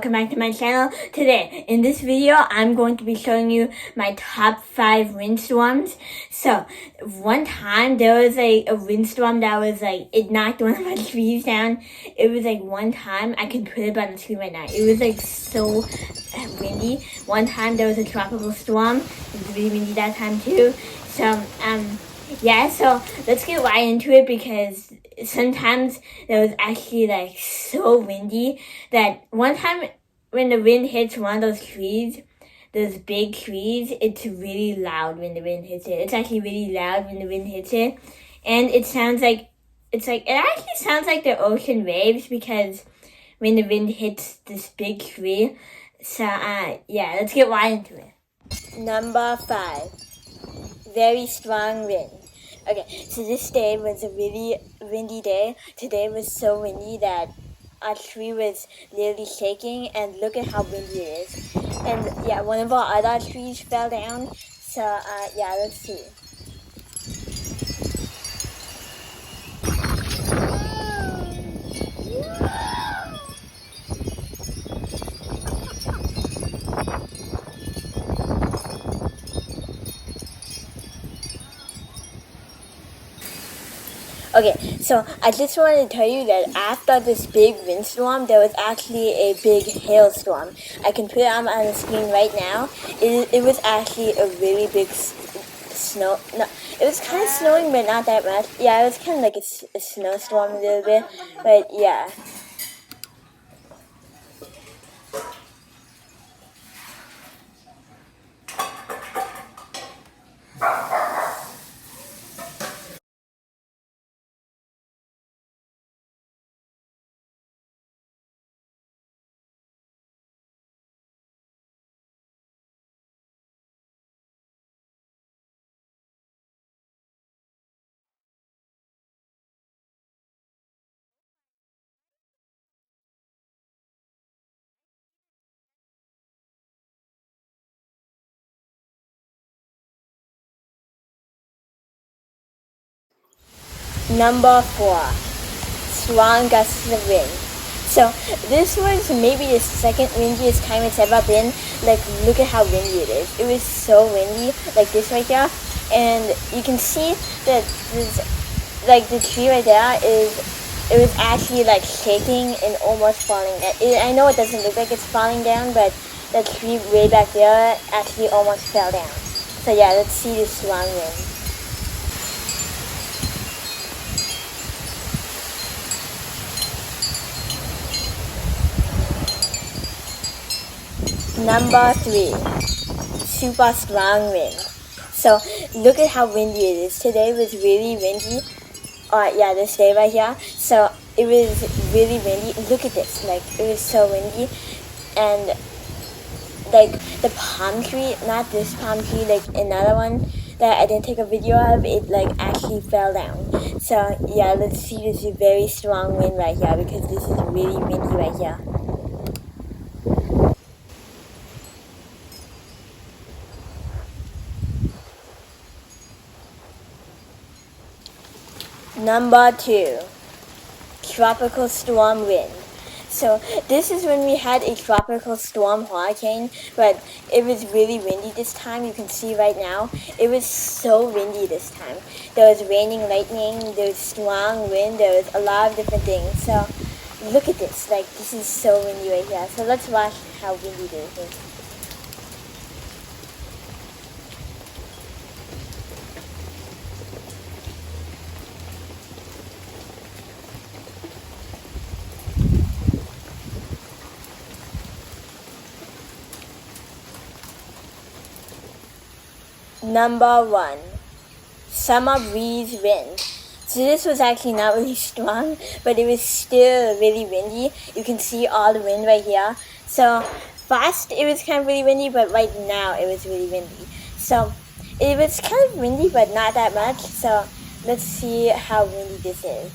Welcome back to my channel. Today, in this video, I'm going to be showing you my top 5 windstorms. So, one time there was a windstorm that was it knocked one of my trees down. It was one time, I can put it on the screen right now. It was so windy. One time there was a tropical storm. It was really windy that time too. So, yeah, so let's get right into it because sometimes it was actually so windy that one time when the wind hits one of those trees, those big trees, it's really loud when the wind hits it. It's actually really loud when the wind hits it. And it sounds it actually sounds like the ocean waves because when the wind hits this big tree. So, yeah, let's get right into it. Number 5. Very strong wind. Okay, so this day was a really windy day. Today was so windy that our tree was literally shaking, and look at how windy it is. And yeah, one of our other trees fell down. So yeah, let's see. Okay, so I just wanted to tell you that after this big windstorm, there was actually a big hailstorm. I can put it on the screen right now. It was actually a really big snow. No, it was kind of snowing, but not that much. Yeah, it was kind of like a snowstorm a little bit, but yeah. Number 4, strong gusts of wind. So this was maybe the second windiest time it's ever been. Look at how windy it is. It was so windy, like this right there. And you can see that this, the tree right there it was actually shaking and almost falling down. I know it doesn't look like it's falling down, but the tree way back there actually almost fell down. So yeah, let's see this strong wind. Number 3, super strong wind. So look at how windy it is. Today was really windy. Yeah, this day right here. So it was really windy. Look at this. It was so windy. And the palm tree, not this palm tree, another one that I didn't take a video of, it actually fell down. So yeah, let's see this very strong wind right here because this is really windy right here. Number 2, tropical storm wind. So this is when we had a tropical storm hurricane, but it was really windy this time. You can see right now, it was so windy this time. There was raining lightning, there was strong wind, there was a lot of different things. So look at this, this is so windy right here. So let's watch how windy this is. Number 1, summer breeze wind. So this was actually not really strong, but it was still really windy. You can see all the wind right here. So first it was kind of really windy, but right now it was really windy. So it was kind of windy, but not that much. So let's see how windy this is.